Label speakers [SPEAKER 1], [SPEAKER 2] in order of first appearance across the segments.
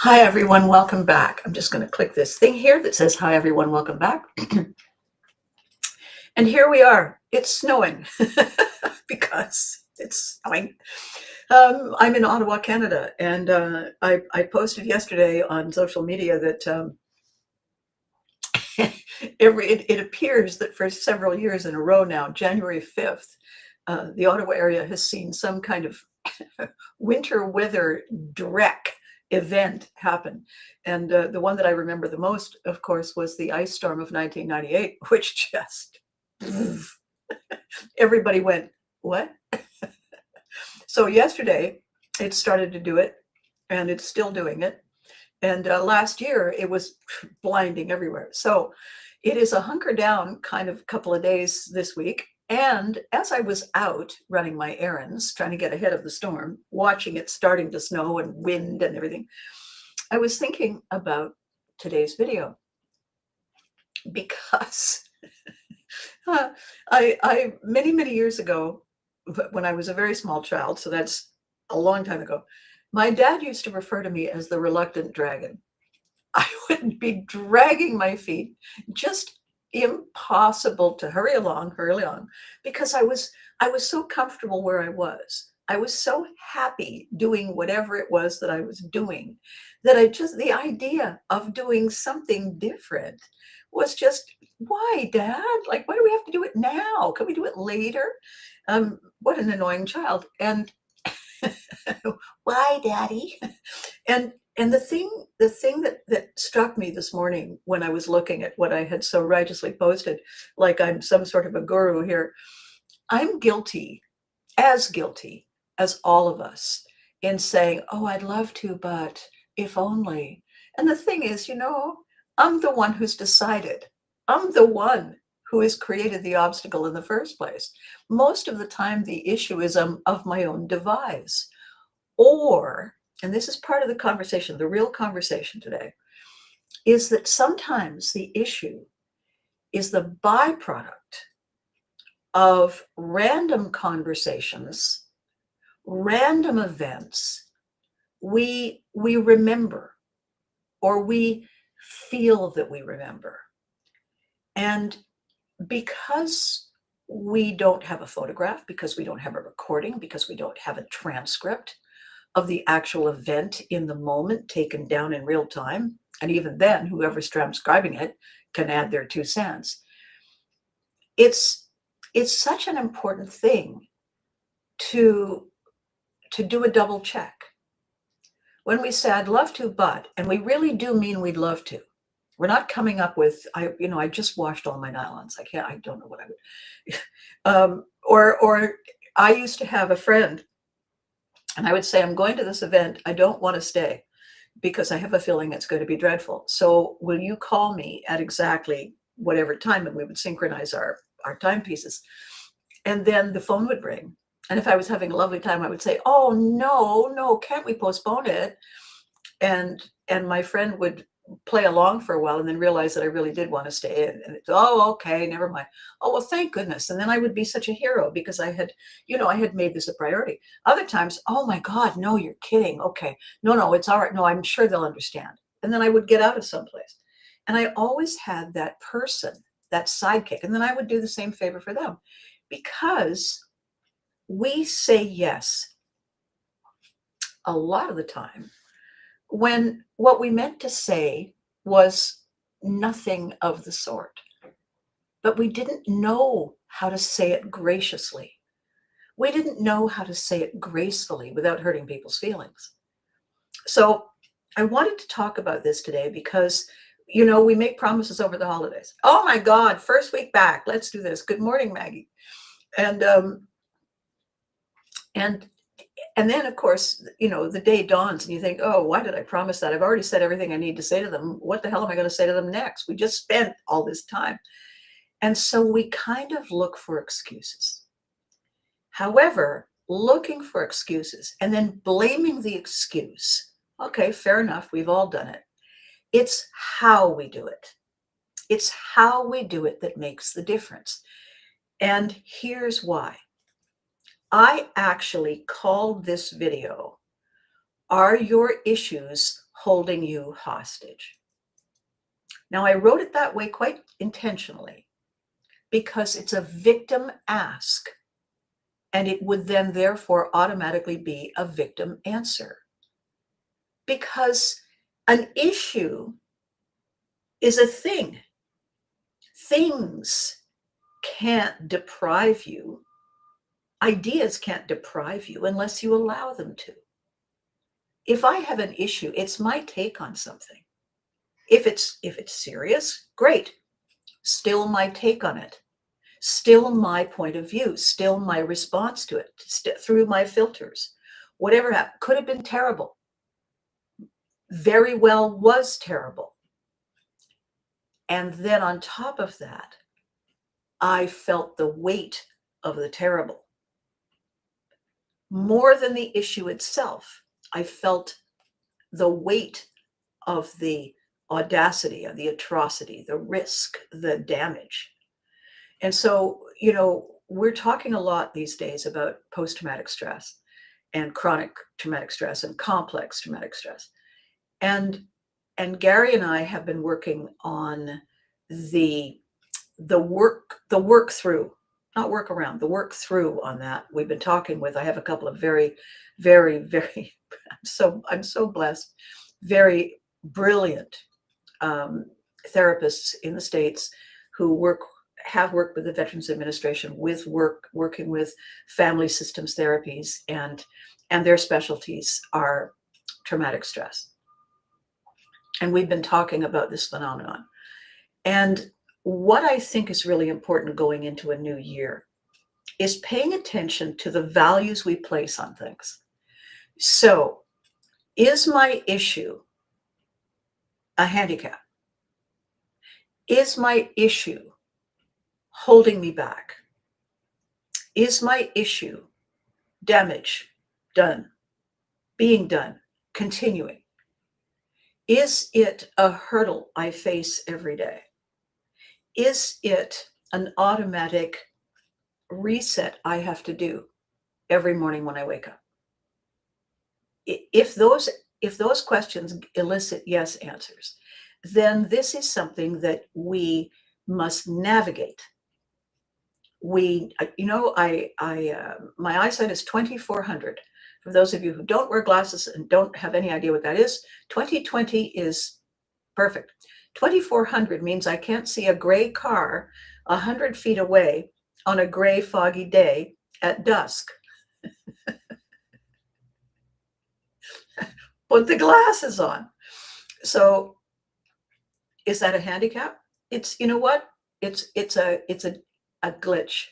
[SPEAKER 1] Hi, everyone. Welcome back. I'm just going to click this thing here that says, hi, everyone. Welcome back. And here we are. It's snowing because it's snowing. I'm in Ottawa, Canada, and I posted yesterday on social media that it appears that for several years in a row now, January 5th, the Ottawa area has seen some kind of winter weather dreck event happen. And the one that I remember the most, of course, was the ice storm of 1998, which just everybody went, what? So yesterday it started to do it, and it's still doing it. And last year it was blinding everywhere. So it is a hunker down kind of couple of days this week. And as I was out running my errands, trying to get ahead of the storm, watching it starting to snow and wind and everything, I was thinking about today's video because I many years ago, when I was a very small child, so that's a long time ago, my dad used to refer to me as the reluctant dragon. I would be dragging my feet, just impossible to hurry along, because I was so comfortable where I was. I was so happy doing whatever it was that I was doing that the idea of doing something different was just, why, Dad? Like, why do we have to do it now? Can we do it later? What an annoying child. And why, Daddy? And the thing that struck me this morning when I was looking at what I had so righteously posted, like I'm some sort of a guru here, I'm guilty as all of us in saying, oh, I'd love to, but if only. And the thing is, I'm the one who's decided. I'm the one who has created the obstacle in the first place. Most of the time, the issue is of my own devise. Or, and this is part of the conversation, the real conversation today, is that sometimes the issue is the byproduct of random conversations, random events we remember, or we feel that we remember. And because we don't have a photograph, because we don't have a recording, because we don't have a transcript of the actual event in the moment taken down in real time, and even then, whoever's transcribing it can add their 2 cents. It's such an important thing to do a double check. When we say, I'd love to, but, and we really do mean we'd love to. We're not coming up with, I just washed all my nylons. I don't know what I would. Or I used to have a friend, and I would say, I'm going to this event. I don't want to stay because I have a feeling it's going to be dreadful. So will you call me at exactly whatever time? And we would synchronize our timepieces. And then the phone would ring. And if I was having a lovely time, I would say, oh, no, can't we postpone it? And my friend would play along for a while and then realize that I really did want to stay. And it's, oh, okay, never mind. Oh, well, thank goodness. And then I would be such a hero because I had made this a priority. Other times, oh my God, no, you're kidding. Okay, no, it's all right. No, I'm sure they'll understand. And then I would get out of someplace. And I always had that person, that sidekick. And then I would do the same favor for them, because we say yes a lot of the time when what we meant to say was nothing of the sort. But we didn't know how to say it graciously. We didn't know how to say it gracefully without hurting people's feelings. So I wanted to talk about this today because, we make promises over the holidays. Oh my God, first week back, let's do this. Good morning, Maggie. And then, of course, the day dawns and you think, oh, why did I promise that? I've already said everything I need to say to them. What the hell am I going to say to them next? We just spent all this time. And so we kind of look for excuses. However, looking for excuses and then blaming the excuse, okay, fair enough, we've all done it. It's how we do it. It's how we do it that makes the difference. And here's why. I actually called this video, Are Your Issues holding you hostage. Now, I wrote it that way quite intentionally because it's a victim ask, and it would then therefore automatically be a victim answer. Because an issue is a thing. Things can't deprive you. Ideas can't deprive you unless you allow them to. If I have an issue, it's my take on something. If it's serious, great. Still my take on it. Still my point of view. Still my response to it through my filters. Whatever happened could have been terrible. Very well was terrible. And then on top of that, I felt the weight of the terrible. More than the issue itself, I felt the weight of the audacity, of the atrocity, the risk, the damage. And so, we're talking a lot these days about post-traumatic stress and chronic traumatic stress and complex traumatic stress. And Gary and I have been working on the work through, not work around, the work through on that. We've been talking with, I have a couple of very, very, very, I'm so blessed, very brilliant therapists in the States who have worked with the Veterans Administration working with family systems therapies, and their specialties are traumatic stress. And we've been talking about this phenomenon. And what I think is really important going into a new year is paying attention to the values we place on things. So, is my issue a handicap? Is my issue holding me back? Is my issue damage done, being done, continuing? Is it a hurdle I face every day? Is it an automatic reset I have to do every morning when I wake up? If those questions elicit yes answers, then this is something that we must navigate. My eyesight is 2400. For those of you who don't wear glasses and don't have any idea what that is, 20/20 is perfect. 2400 means I can't see a gray car 100 feet away on a gray, foggy day at dusk. Put the glasses on. So is that a handicap? It's, you know what? It's a glitch.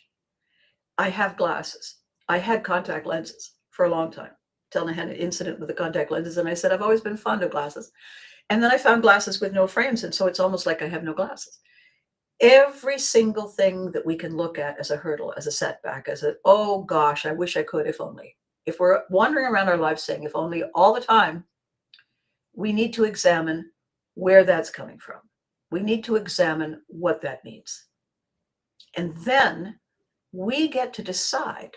[SPEAKER 1] I have glasses. I had contact lenses for a long time till I had an incident with the contact lenses, and I said, I've always been fond of glasses. And then I found glasses with no frames, and so it's almost like I have no glasses. Every single thing that we can look at as a hurdle, as a setback, oh gosh, I wish I could, if only. If we're wandering around our lives saying, if only, all the time, we need to examine where that's coming from. We need to examine what that means. And then we get to decide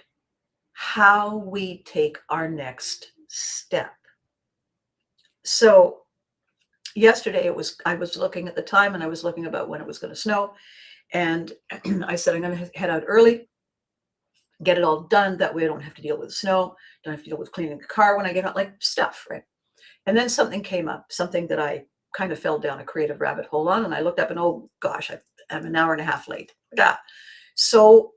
[SPEAKER 1] how we take our next step. So yesterday I was looking at the time, and I was looking about when it was going to snow. And I said, I'm going to head out early, get it all done. That way I don't have to deal with the snow. Don't have to deal with cleaning the car when I get out, like stuff, right? And then something came up, something that I kind of fell down a creative rabbit hole on. And I looked up and, oh gosh, I'm an hour and a half late. Yeah. So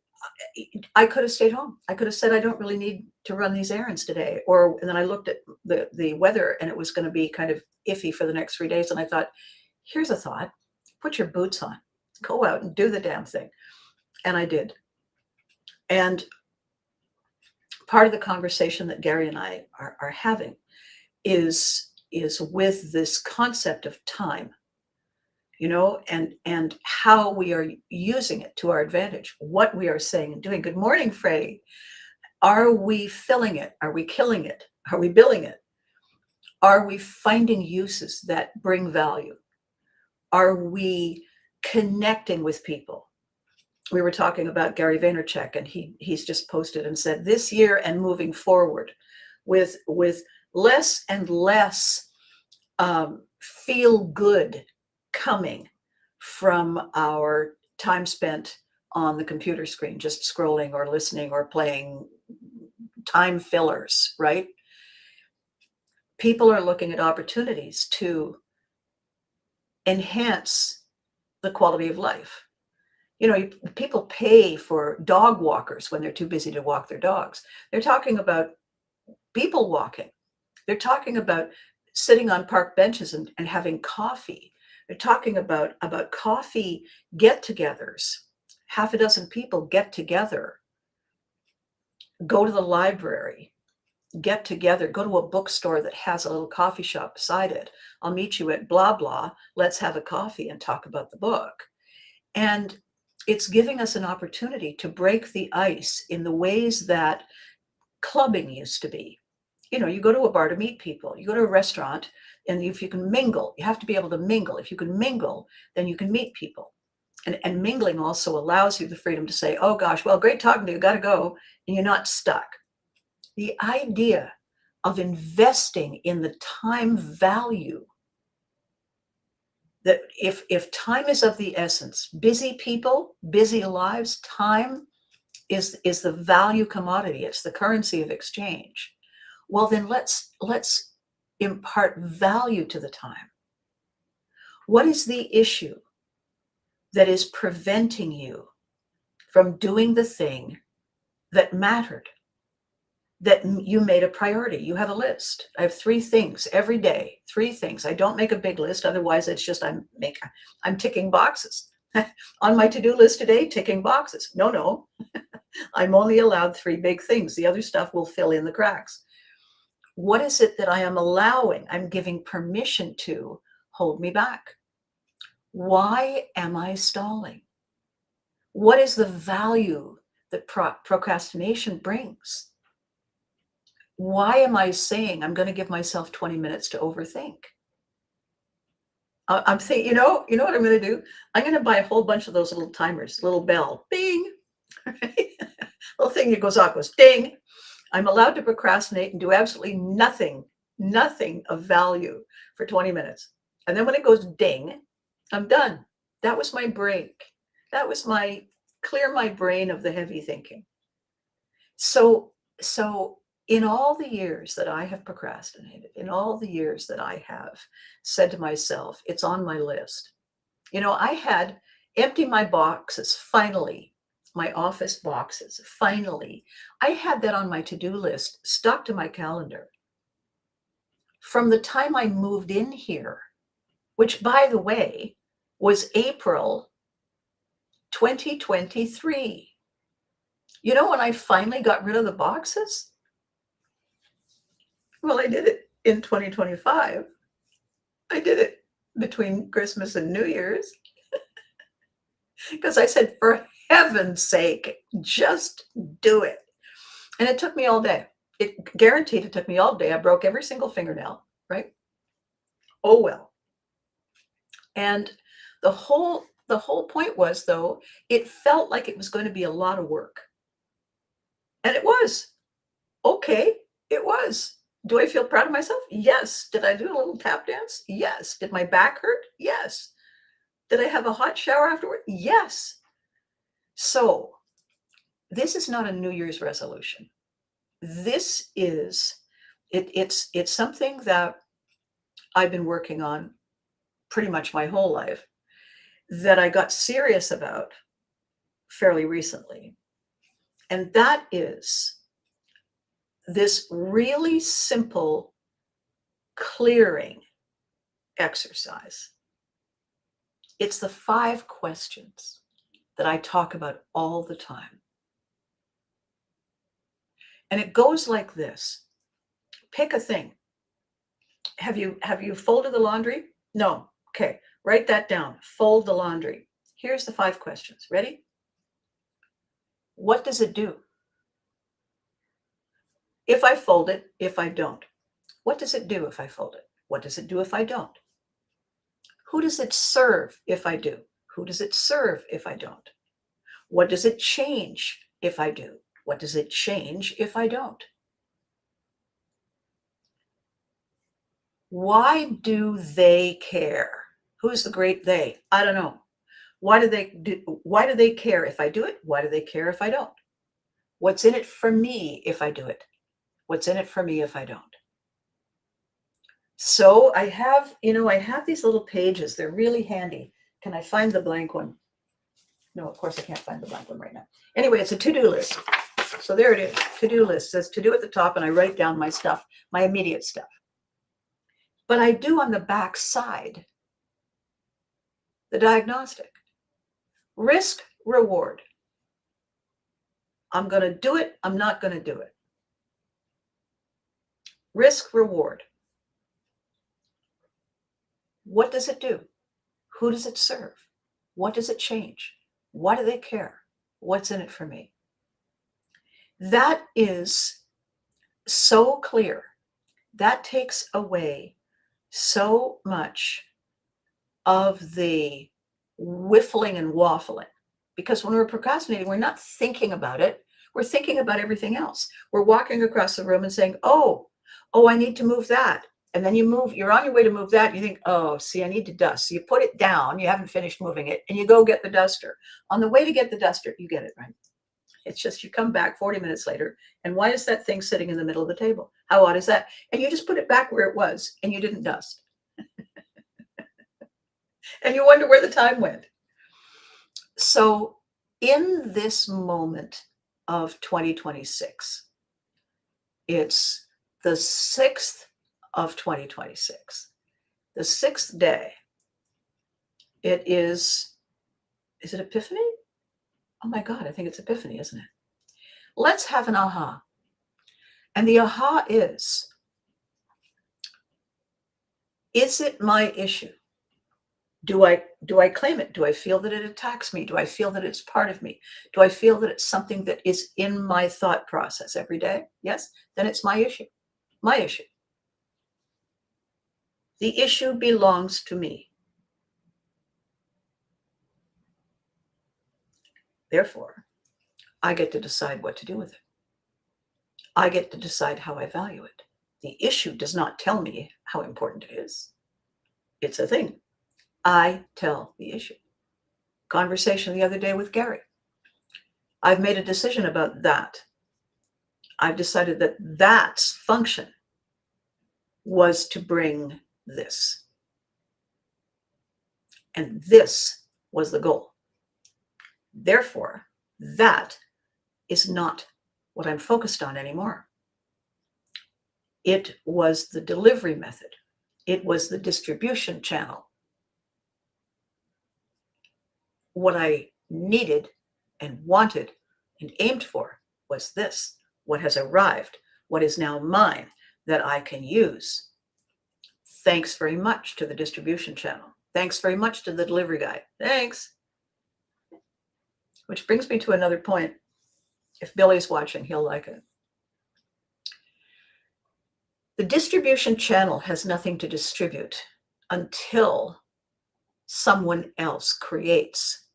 [SPEAKER 1] I could have stayed home. I could have said, I don't really need to run these errands today. And then I looked at the weather, and it was going to be kind of iffy for the next 3 days. And I thought, here's a thought, put your boots on, go out and do the damn thing. And I did. And part of the conversation that Gary and I are having is with this concept of time, and how we are using it to our advantage, what we are saying and doing. Good morning, Freddie. Are we filling it? Are we killing it? Are we billing it? Are we finding uses that bring value? Are we connecting with people? We were talking about Gary Vaynerchuk, and he's just posted and said, this year and moving forward with less and less feel good coming from our time spent on the computer screen, just scrolling or listening or playing time fillers, right? People are looking at opportunities to enhance the quality of life. People pay for dog walkers when they're too busy to walk their dogs. They're talking about people walking. They're talking about sitting on park benches and having coffee. They're talking about coffee get-togethers. Half a dozen people get together, go to the library, get together, go to a bookstore that has a little coffee shop beside it. I'll meet you at blah, blah. Let's have a coffee and talk about the book. And it's giving us an opportunity to break the ice in the ways that clubbing used to be. You go to a bar to meet people, you go to a restaurant, and if you can mingle, you have to be able to mingle. If you can mingle, then you can meet people. And mingling also allows you the freedom to say, oh gosh, well, great talking to you, gotta go, and you're not stuck. The idea of investing in the time value, that if time is of the essence, busy people, busy lives, time is the value commodity, it's the currency of exchange. Well, then let's impart value to the time. What is the issue that is preventing you from doing the thing that mattered, that you made a priority? You have a list. I have 3 things every day, 3 things. I don't make a big list. Otherwise, it's just I'm ticking boxes. On my to-do list today, ticking boxes. No. I'm only allowed 3 big things. The other stuff will fill in the cracks. What is it that I am allowing, I'm giving permission to hold me back? Why am I stalling? What is the value that procrastination brings? Why am I saying I'm going to give myself 20 minutes to overthink? I'm saying, you know what I'm going to do? I'm going to buy a whole bunch of those little timers, little bell, bing, little thing that goes off, goes ding. I'm allowed to procrastinate and do absolutely nothing of value for 20 minutes. And then when it goes ding, I'm done. That was my break. That was my clear my brain of the heavy thinking. So in all the years that I have procrastinated, in all the years that I have said to myself, it's on my list. I had empty my boxes finally. My office boxes, finally. I had that on my to-do list, stuck to my calendar. From the time I moved in here, which, by the way, was April 2023. When I finally got rid of the boxes? Well, I did it in 2025. I did it between Christmas and New Year's. Because I said, for heaven's sake, just do it. And it took me all day. It guaranteed it took me all day. I broke every single fingernail, right? Oh, well. And the whole point was, though, it felt like it was going to be a lot of work. And it was. Okay, it was. Do I feel proud of myself? Yes. Did I do a little tap dance? Yes. Did my back hurt? Yes. Did I have a hot shower afterward? Yes. So this is not a New Year's resolution. This is, it's something that I've been working on pretty much my whole life, that I got serious about fairly recently. And that is this really simple clearing exercise. It's the 5 questions that I talk about all the time. And it goes like this. Pick a thing. Have you folded the laundry? No. Okay. Write that down. Fold the laundry. Here's the 5 questions. Ready? What does it do? If I fold it, if I don't. What does it do if I fold it? What does it do if I don't? Who does it serve if I do? Who does it serve if I don't? What does it change if I do? What does it change if I don't? Why do they care? Who's the great they? I don't know. Why do they care if I do it? Why do they care if I don't? What's in it for me if I do it? What's in it for me if I don't? So I have these little pages. They're really handy. Can I find the blank one? No, of course I can't find the blank one right now. Anyway, it's a to-do list. So there it is, to-do list. It says to do at the top, and I write down my stuff, my immediate stuff. But I do on the back side the diagnostic. Risk, reward. I'm going to do it. I'm not going to do it. Risk, reward. What does it do? Who does it serve? What does it change? Why do they care? What's in it for me? That is so clear. That takes away so much of the whiffling and waffling. Because when we're procrastinating, we're not thinking about it. We're thinking about everything else. We're walking across the room and saying, oh, I need to move that. And then you're on your way to move that. And you think, oh, see, I need to dust. So you put it down. You haven't finished moving it. And you go get the duster. On the way to get the duster, you get it, right? It's just you come back 40 minutes later. And why is that thing sitting in the middle of the table? How odd is that? And you just put it back where it was and you didn't dust. And you wonder where the time went. So in this moment of 2026, it's the 6th of 2026, the 6th day. It is it Epiphany? Oh my God, I think it's Epiphany, isn't it? Let's have an aha. And the aha is it my issue? Do I claim it? Do I feel that it attacks me? Do I feel that it's part of me? Do I feel that it's something that is in my thought process every day? Yes, then it's my issue. My issue. The issue belongs to me. Therefore, I get to decide what to do with it. I get to decide how I value it. The issue does not tell me how important it is. It's a thing. I tell the issue. Conversation the other day with Gary. I've made a decision about that. I've decided that that's function was to bring this. And this was the goal. Therefore, that is not what I'm focused on anymore. It was the delivery method. It was the distribution channel. What I needed and wanted and aimed for was this, what has arrived, what is now mine that I can use. Thanks very much to the distribution channel. Thanks very much to the delivery guy. Thanks. Which brings me to another point. If Billy's watching, he'll like it. The distribution channel has nothing to distribute until someone else creates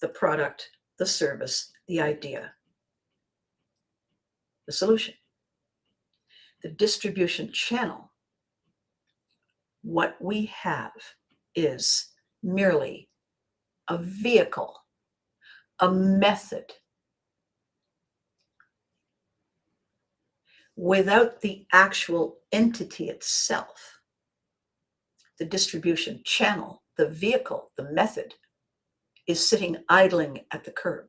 [SPEAKER 1] the product, the service, the idea, the solution. The distribution channel, what we have is merely a vehicle, a method. Without the actual entity itself, the distribution channel, the vehicle, the method, is sitting idling at the curb.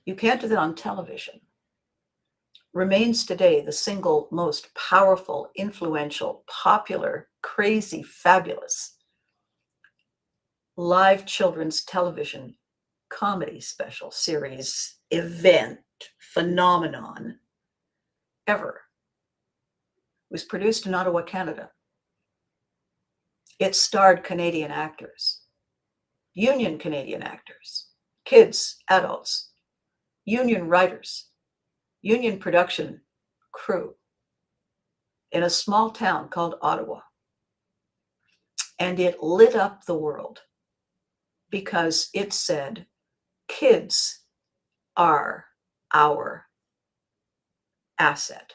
[SPEAKER 1] You can't do that on television. Remains today the single most powerful, influential, popular, crazy, fabulous live children's television comedy special series, event, phenomenon ever. It was produced in Ottawa, Canada. It starred Canadian actors, union Canadian actors, kids, adults, union writers, union production crew in a small town called Ottawa. And it lit up the world because it said, kids are our asset.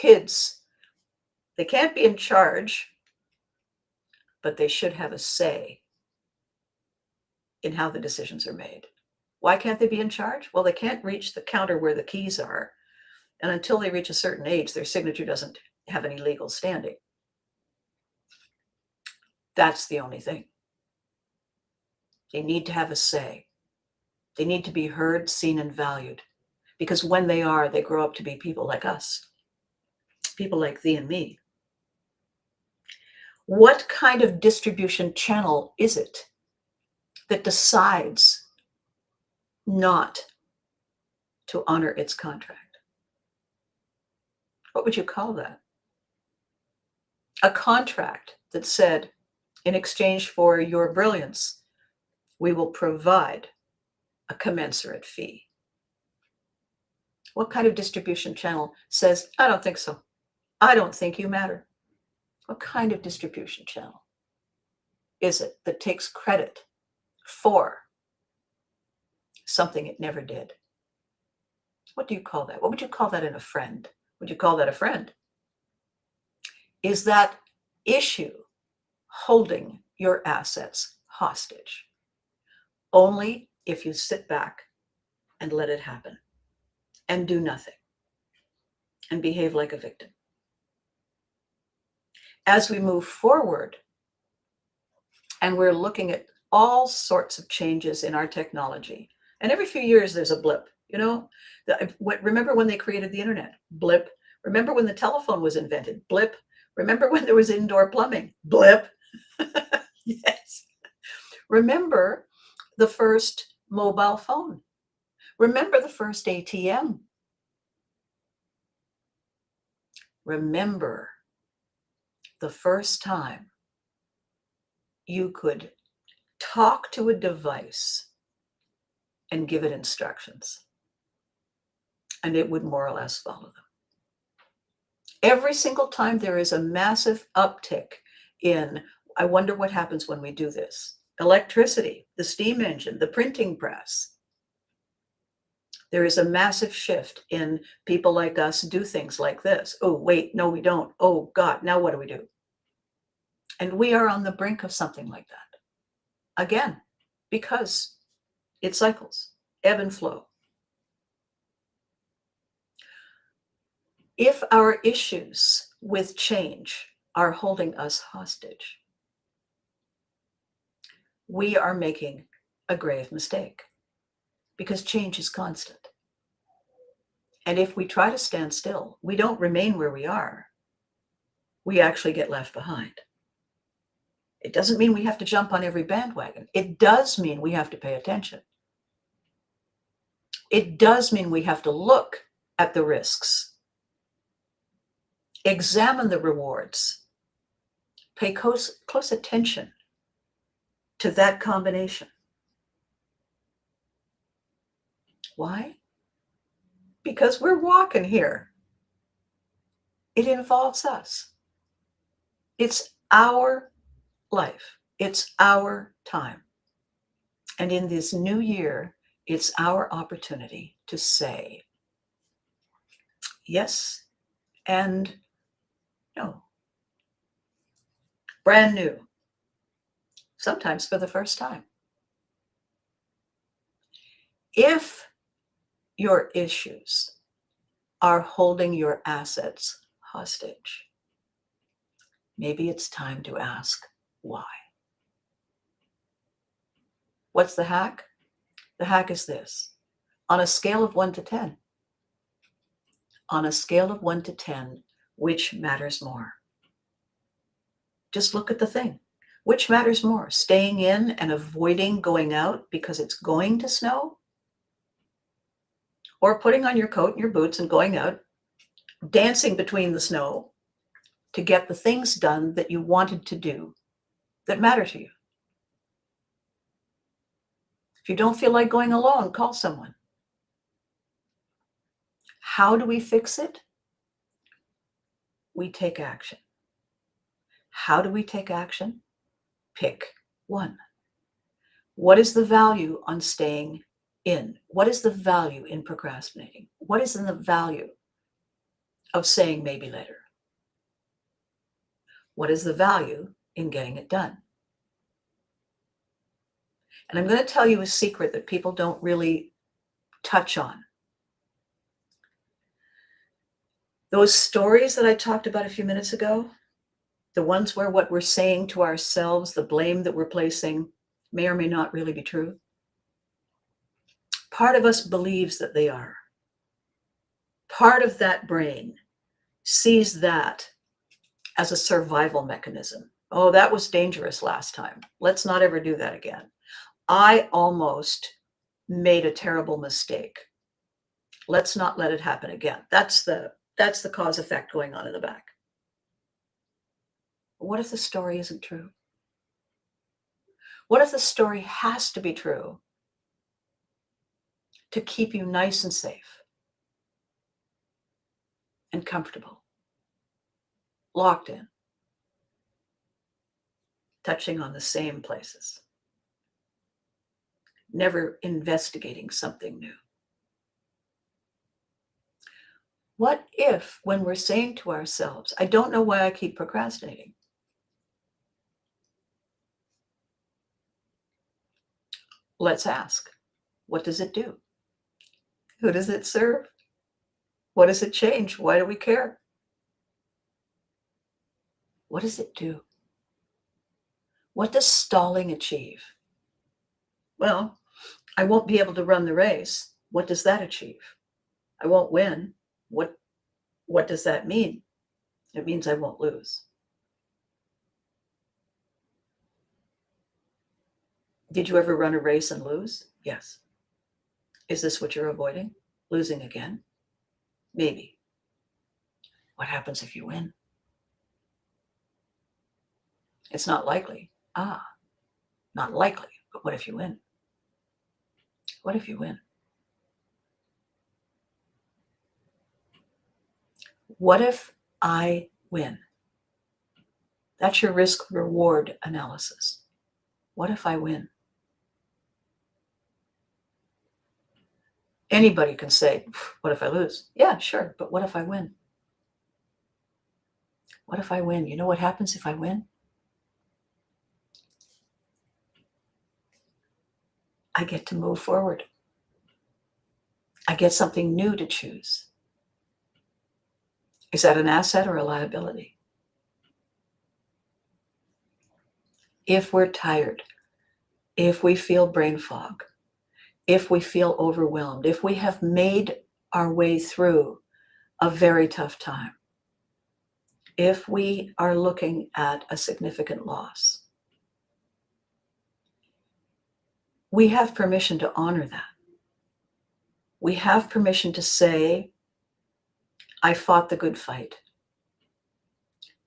[SPEAKER 1] kids, they can't be in charge, but they should have a say in how the decisions are made. Why can't they be in charge? Well, they can't reach the counter where the keys are. And until they reach a certain age, their signature doesn't have any legal standing. That's the only thing. They need to have a say. They need to be heard, seen, and valued. Because when they are, they grow up to be people like us, people like thee and me. What kind of distribution channel is it that decides not to honor its contract? What would you call that? A contract that said, in exchange for your brilliance, we will provide a commensurate fee. What kind of distribution channel says, I don't think so. I don't think you matter? What kind of distribution channel is it that takes credit for something it never did? What do you call that? What would you call that in a friend? Would you call that a friend? Is that issue holding your assets hostage? Only if you sit back and let it happen and do nothing and behave like a victim. As we move forward and we're looking at all sorts of changes in our technology, and every few years there's a blip, remember when they created the internet? Blip. Remember when the telephone was invented? Blip. Remember when there was indoor plumbing? Blip. Yes. Remember the first mobile phone. Remember the first ATM. Remember the first time you could talk to a device and give it instructions, and it would more or less follow them. Every single time there is a massive uptick in, I wonder what happens when we do this. Electricity, the steam engine, the printing press. There is a massive shift in people like us do things like this. Oh, wait, no, we don't. Oh, God, now what do we do? And we are on the brink of something like that. Again, because it cycles, ebb and flow. If our issues with change are holding us hostage, we are making a grave mistake, because change is constant. And if we try to stand still, we don't remain where we are. We actually get left behind. It doesn't mean we have to jump on every bandwagon. It does mean we have to pay attention. It does mean we have to look at the risks, examine the rewards, pay close attention to that combination. Why? Because we're walking here. It involves us. It's our life. It's our time. And in this new year, it's our opportunity to say yes and no. Brand new. Sometimes for the first time. If your issues are holding your assets hostage, maybe it's time to ask why. What's the hack? The hack is this. On a scale of 1 to 10, on a scale of 1 to 10, which matters more? Just look at the thing. Which matters more? Staying in and avoiding going out because it's going to snow? Or putting on your coat and your boots and going out, dancing between the snow to get the things done that you wanted to do that matter to you? If you don't feel like going alone, call someone. How do we fix it? We take action. How do we take action? Pick one. What is the value on staying in? What is the value in procrastinating? What is in the value of saying maybe later? What is the value in getting it done? And I'm going to tell you a secret that people don't really touch on. Those stories that I talked about a few minutes ago, the ones where what we're saying to ourselves, the blame that we're placing, may or may not really be true. Part of us believes that they are. Part of that brain sees that as a survival mechanism. Oh, that was dangerous last time. Let's not ever do that again. I almost made a terrible mistake. Let's not let it happen again. That's the cause effect going on in the back. What if the story isn't true? What if the story has to be true to keep you nice and safe and comfortable, locked in, touching on the same places, never investigating something new? What if, when we're saying to ourselves, I don't know why I keep procrastinating, let's ask, what does it do? Who does it serve? What does it change? Why do we care? What does it do? What does stalling achieve? Well, I won't be able to run the race. What does that achieve? I won't win. What does that mean? It means I won't lose. Did you ever run a race and lose? Yes. Is this what you're avoiding? Losing again? Maybe. What happens if you win? It's not likely. Not likely. But what if you win? What if you win? What if I win? That's your risk reward analysis. What if I win? Anybody can say, what if I lose? Yeah, sure. But what if I win? What if I win? You know what happens if I win? I get to move forward. I get something new to choose. Is that an asset or a liability? If we're tired, if we feel brain fog, if we feel overwhelmed, if we have made our way through a very tough time, if we are looking at a significant loss, we have permission to honor that. We have permission to say, I fought the good fight.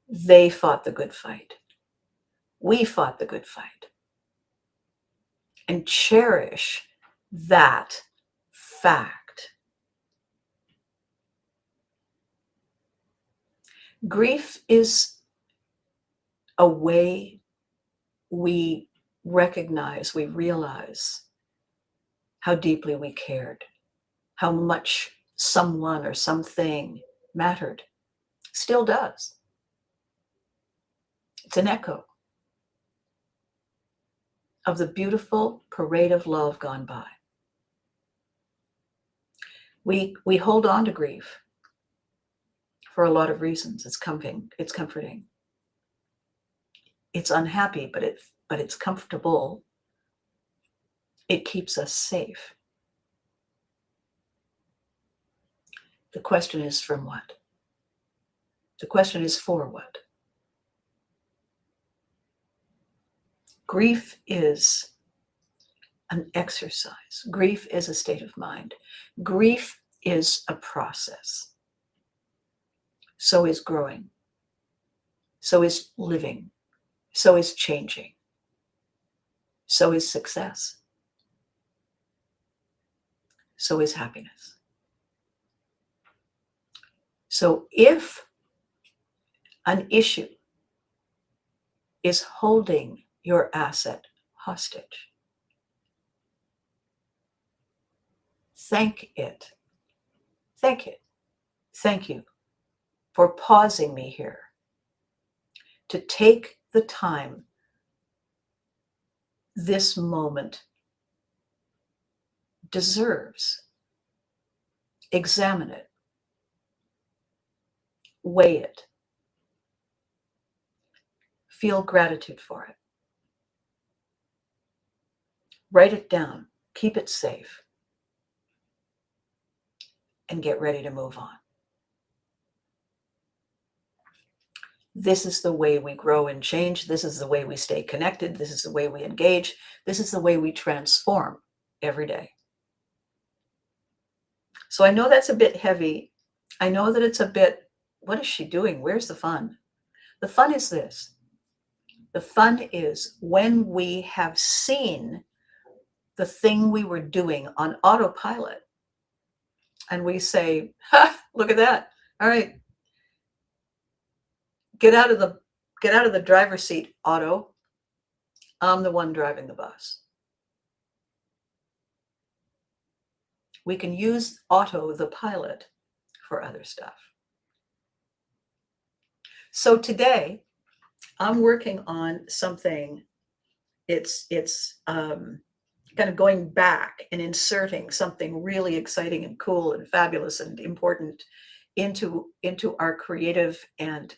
[SPEAKER 1] They fought the good fight. We fought the good fight. And cherish that fact. Grief is a way we recognize, we realize how deeply we cared, how much someone or something mattered, still does. It's an echo of the beautiful parade of love gone by. We hold on to grief for a lot of reasons. It's comforting. It's unhappy, but it's comfortable. It keeps us safe. The question is from what? The question is for what? Grief is an exercise. Grief is a state of mind. Grief is a process. So is growing. So is living. So is changing. So is success. So is happiness. So if an issue is holding your asset hostage, thank it. Thank it. Thank you for pausing me here to take the time this moment deserves. Examine it, weigh it, feel gratitude for it. Write it down, keep it safe, and get ready to move on. This is the way we grow and change. This is the way we stay connected. This is the way we engage. This is the way we transform every day. So I know that's a bit heavy. I know that it's a bit, what is she doing? Where's the fun? The fun is this. The fun is when we have seen the thing we were doing on autopilot and we say, ha, look at that. All right. Get out of the driver's seat, Auto. I'm the one driving the bus. We can use Auto, the pilot, for other stuff. So today, I'm working on something. It's kind of going back and inserting something really exciting and cool and fabulous and important into our creative and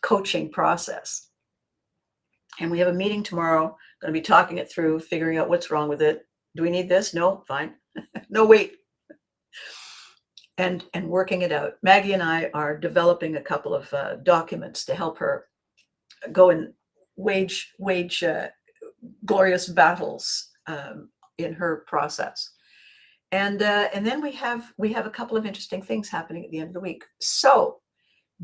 [SPEAKER 1] coaching process. And we have a meeting tomorrow. Going to be talking it through, figuring out what's wrong with it. Do we need this? No, fine. No, wait. And working it out. Maggie and I are developing a couple of documents to help her go and wage glorious battles in her process. And then we have a couple of interesting things happening at the end of the week. So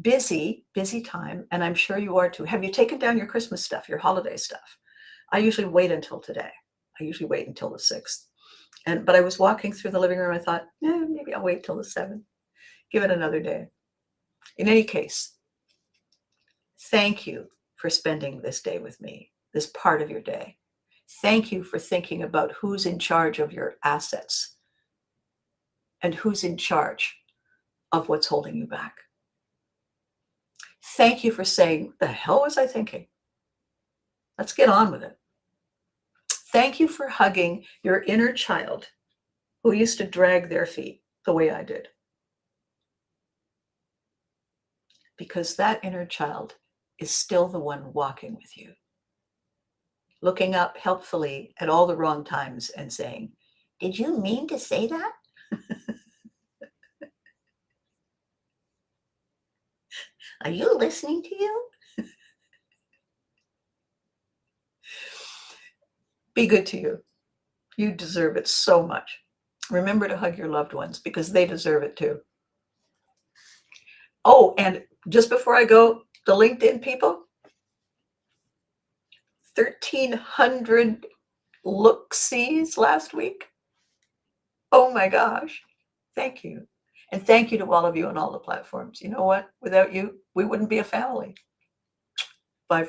[SPEAKER 1] busy time, and I'm sure you are too. Have you taken down your Christmas stuff, your holiday stuff? I usually wait until today. I usually wait until the 6th. But I was walking through the living room. I thought, maybe I'll wait till the 7th. Give it another day. In any case, thank you for spending this day with me, this part of your day. Thank you for thinking about who's in charge of your assets and who's in charge of what's holding you back. Thank you for saying, the hell was I thinking? Let's get on with it. Thank you for hugging your inner child who used to drag their feet the way I did. Because that inner child is still the one walking with you, looking up helpfully at all the wrong times and saying, did you mean to say that? Are you listening to you? Be good to you. You deserve it so much. Remember to hug your loved ones because they deserve it too. Oh, and just before I go, the LinkedIn people, 1,300 look-sees last week. Oh my gosh. Thank you. And thank you to all of you on all the platforms. You know what? Without you, we wouldn't be a family. Bye for